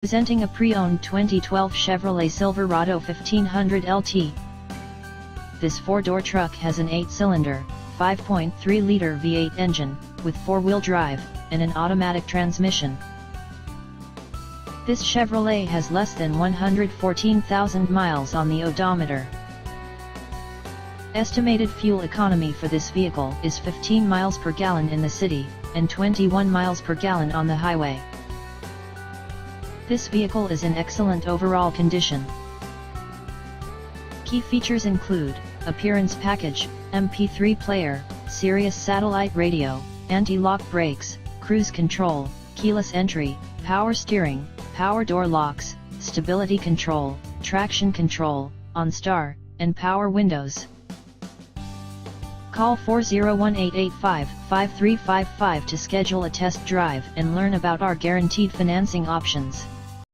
Presenting a pre-owned 2012 Chevrolet Silverado 1500 LT. This four-door truck has an 8-cylinder, 5.3-liter V8 engine, with four-wheel drive, and an automatic transmission. This Chevrolet has less than 114,000 miles on the odometer. Estimated fuel economy for this vehicle is 15 miles per gallon in the city, and 21 miles per gallon on the highway. This vehicle is in excellent overall condition. Key features include: appearance package, MP3 player, Sirius satellite radio, anti-lock brakes, cruise control, keyless entry, power steering, power door locks, stability control, traction control, OnStar, and power windows. Call 401-885-5355 to schedule a test drive and learn about our guaranteed financing options.